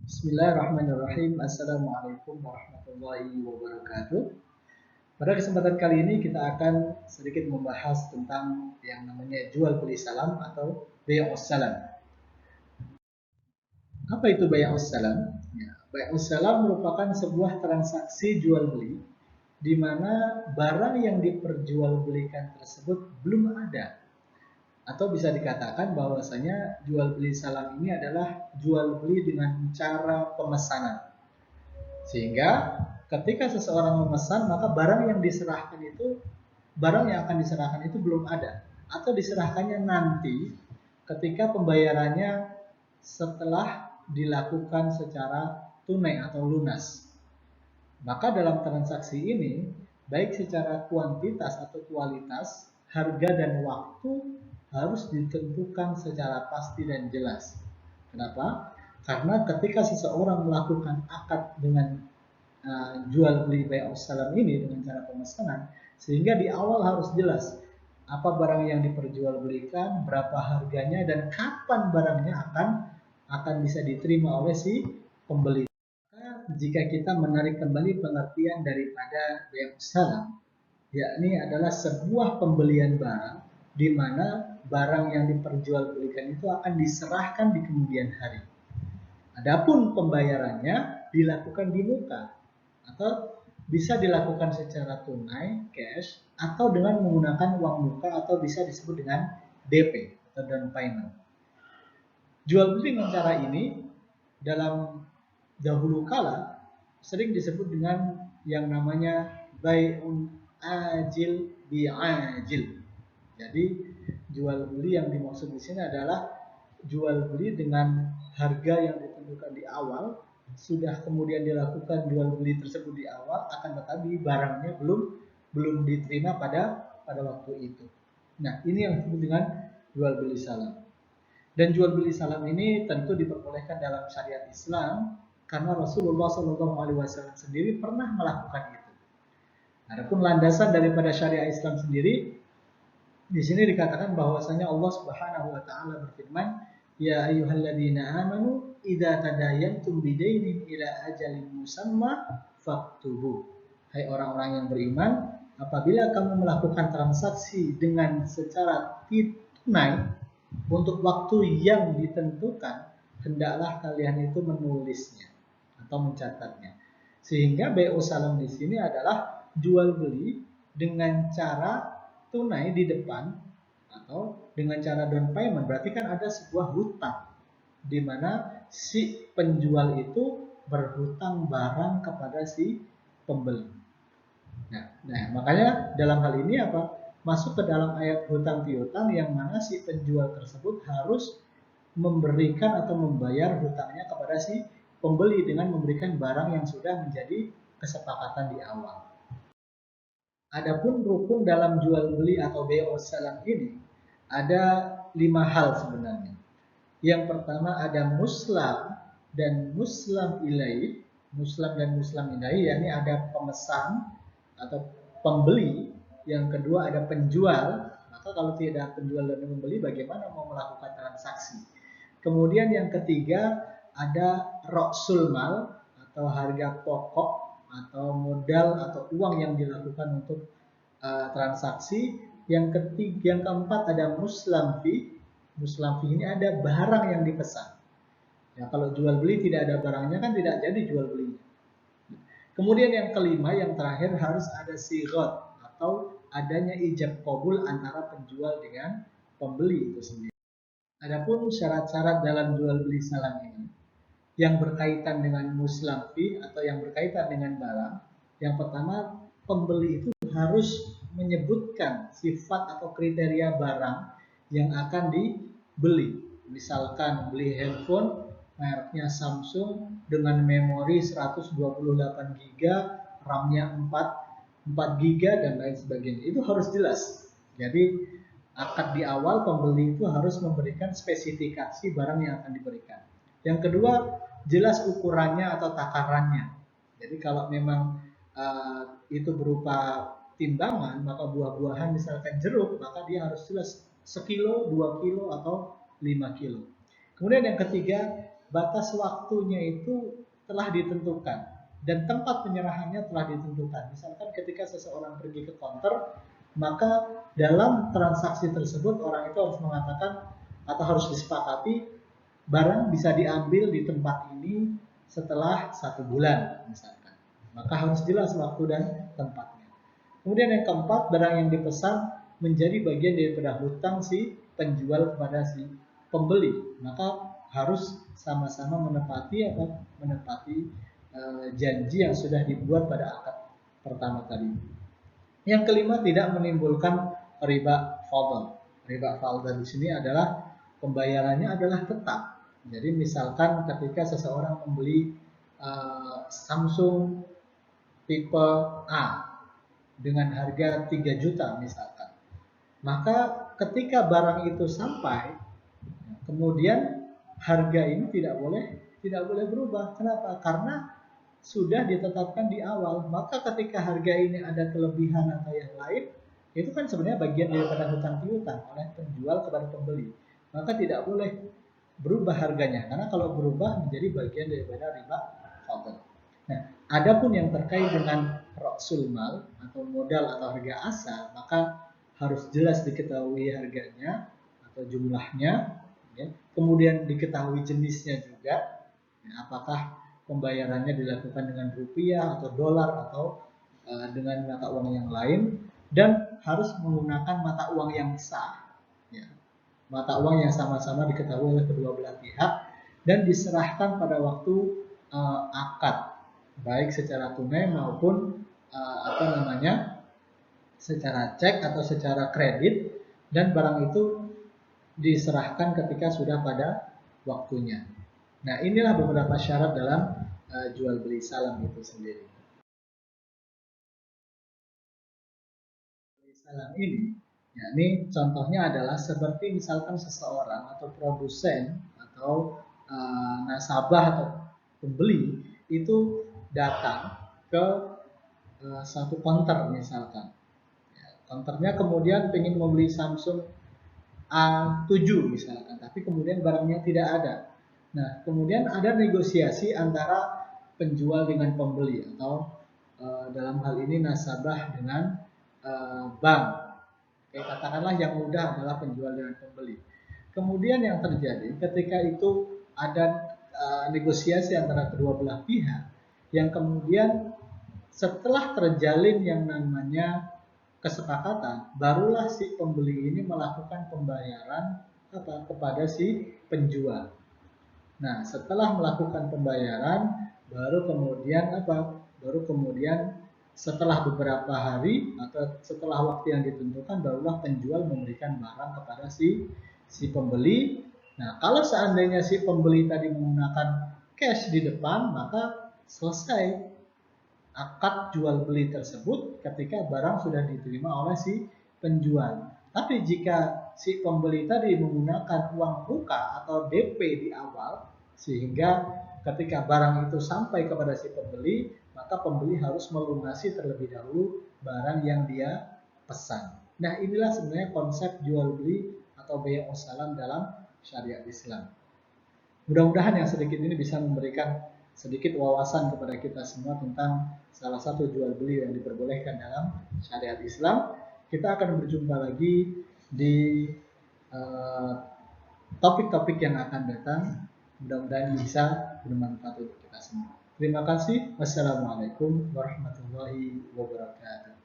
Bismillahirrahmanirrahim. Assalamualaikum warahmatullahi wabarakatuh. Pada kesempatan kali ini kita akan sedikit membahas tentang yang namanya jual beli salam atau bay'us salam. Apa itu bay'us salam? Ya, bay'us salam merupakan sebuah transaksi jual beli di mana barang yang diperjualbelikan tersebut belum ada, atau bisa dikatakan bahwasanya jual beli salam ini adalah jual beli dengan cara pemesanan. Sehingga ketika seseorang memesan, maka barang yang akan diserahkan itu belum ada, atau diserahkannya nanti ketika pembayarannya setelah dilakukan secara tunai atau lunas. Maka dalam transaksi ini, baik secara kuantitas atau kualitas, harga dan waktu harus ditentukan secara pasti dan jelas. Kenapa? Karena ketika seseorang melakukan akad dengan jual beli bay'us salam ini dengan cara pemesanan, sehingga di awal harus jelas apa barang yang diperjualbelikan, berapa harganya, dan kapan barangnya akan bisa diterima oleh si pembeli. Jika kita menarik kembali pengertian daripada bay'us salam, yakni adalah sebuah pembelian barang di mana barang yang diperjualbelikan itu akan diserahkan di kemudian hari. Adapun pembayarannya dilakukan di muka atau bisa dilakukan secara tunai, cash, atau dengan menggunakan uang muka atau bisa disebut dengan DP atau down payment. Jual beli dengan cara ini dalam dahulu kala sering disebut dengan yang namanya bai'un ajil bi'ajil. Jadi jual beli yang dimaksud di sini adalah jual beli dengan harga yang ditentukan di awal, sudah kemudian dilakukan jual beli tersebut di awal, akan tetapi barangnya belum diterima pada waktu itu. Nah, ini yang disebut dengan jual beli salam. Dan jual beli salam ini tentu diperbolehkan dalam syariat Islam karena Rasulullah SAW sendiri pernah melakukan itu. Adapun landasan daripada syariat Islam sendiri, di sini dikatakan bahwasanya Allah Subhanahu wa taala berfirman, "Ya ayyuhalladzina amanu idza tadayantum bidainin ila ajalin musamma faktubu." Hai orang-orang yang beriman, apabila kamu melakukan transaksi dengan secara tunai untuk waktu yang ditentukan, hendaklah kalian itu menulisnya atau mencatatnya. Sehingga bay'us salam di sini adalah jual beli dengan cara tunai di depan atau dengan cara down payment. Berarti kan ada sebuah hutang di mana si penjual itu berhutang barang kepada si pembeli. Nah, makanya dalam hal ini apa? Masuk ke dalam ayat hutang piutang yang mana si penjual tersebut harus memberikan atau membayar hutangnya kepada si pembeli dengan memberikan barang yang sudah menjadi kesepakatan di awal. Adapun rukun dalam jual beli atau bay'us salam ini ada 5 hal sebenarnya. Yang pertama ada muslam dan muslam ilaih. Muslam dan muslam ilaih, yakni ada pemesan atau pembeli. Yang kedua ada penjual. Maka kalau tidak penjual dan pembeli, bagaimana mau melakukan transaksi? Kemudian yang ketiga ada roksul mal atau harga pokok atau modal atau uang yang dilakukan untuk transaksi. Yang ketiga, yang keempat ada muslam fee. Muslam fee ini ada barang yang dipesan. Ya, kalau jual beli tidak ada barangnya kan tidak jadi jual belinya. Kemudian yang kelima, yang terakhir harus ada sigot atau adanya ijab qabul antara penjual dengan pembeli itu sendiri. Adapun syarat-syarat dalam jual beli salam ini yang berkaitan dengan muslam fee atau yang berkaitan dengan barang, yang pertama pembeli itu harus menyebutkan sifat atau kriteria barang yang akan dibeli. Misalkan beli handphone mereknya Samsung dengan memori 128 GB, RAM-nya 4 GB dan lain sebagainya. Itu harus jelas. Jadi akad di awal pembeli itu harus memberikan spesifikasi barang yang akan diberikan. Yang kedua, jelas ukurannya atau takarannya. Jadi kalau memang itu berupa timbangan, maka buah-buahan misalkan jeruk, maka dia harus jelas sekilo, 2 kilo, atau 5 kilo. Kemudian yang ketiga, batas waktunya itu telah ditentukan dan tempat penyerahannya telah ditentukan. Misalkan ketika seseorang pergi ke counter, maka dalam transaksi tersebut orang itu harus mengatakan atau harus disepakati barang bisa diambil di tempat ini setelah 1 bulan misalkan. Maka harus jelas waktu dan tempatnya. Kemudian yang keempat, barang yang dipesan menjadi bagian daripada hutang si penjual kepada si pembeli, maka harus sama-sama menepati janji yang sudah dibuat pada akad pertama tadi. Yang kelima, tidak menimbulkan riba fadl. Riba fadl di sini adalah pembayarannya adalah tetap. Jadi misalkan ketika seseorang membeli Samsung tipe A dengan harga 3 juta misalkan, maka ketika barang itu sampai, kemudian harga ini tidak boleh berubah. Kenapa? Karena sudah ditetapkan di awal. Maka ketika harga ini ada kelebihan atau yang lain, itu kan sebenarnya bagian daripada hutang piutang oleh penjual kepada pembeli. Maka tidak boleh berubah harganya, karena kalau berubah menjadi bagian daripada riba fadl. Nah, adapun yang terkait dengan ra'sul mal atau modal atau harga asal, maka harus jelas diketahui harganya atau jumlahnya, ya. Kemudian diketahui jenisnya juga, ya, apakah pembayarannya dilakukan dengan rupiah atau dolar atau dengan mata uang yang lain, dan harus menggunakan mata uang yang sah, ya. Mata uang yang sama-sama diketahui oleh kedua belah pihak dan diserahkan pada waktu akad, baik secara tunai maupun secara cek atau secara kredit, dan barang itu diserahkan ketika sudah pada waktunya. Nah, inilah beberapa syarat dalam jual beli salam itu sendiri. Salam ini, ya, ini contohnya adalah seperti misalkan seseorang atau produsen atau nasabah atau pembeli itu datang ke satu counter misalkan. Ya, counternya kemudian ingin membeli Samsung A7 misalkan, tapi kemudian barangnya tidak ada. Nah, kemudian ada negosiasi antara penjual dengan pembeli atau dalam hal ini nasabah dengan bank. Oke, katakanlah yang mudah adalah penjual dengan pembeli. Kemudian yang terjadi ketika itu ada negosiasi antara kedua belah pihak, yang kemudian setelah terjalin yang namanya kesepakatan, barulah si pembeli ini melakukan pembayaran kepada si penjual. Nah, setelah melakukan pembayaran, baru kemudian setelah beberapa hari atau setelah waktu yang ditentukan, barulah penjual memberikan barang kepada si pembeli. Nah, kalau seandainya si pembeli tadi menggunakan cash di depan, maka selesai akad jual beli tersebut ketika barang sudah diterima oleh si penjual. Tapi jika si pembeli tadi menggunakan uang muka atau DP di awal, sehingga ketika barang itu sampai kepada si pembeli, maka pembeli harus melunasi terlebih dahulu barang yang dia pesan. Nah, inilah sebenarnya konsep jual beli atau bai'us salam dalam syariat Islam. Mudah-mudahan yang sedikit ini bisa memberikan sedikit wawasan kepada kita semua tentang salah satu jual beli yang diperbolehkan dalam syariat Islam. Kita akan berjumpa lagi di topik-topik yang akan datang. Mudah-mudahan bisa bermanfaat untuk kita semua. Terima kasih. Wassalamualaikum warahmatullahi wabarakatuh.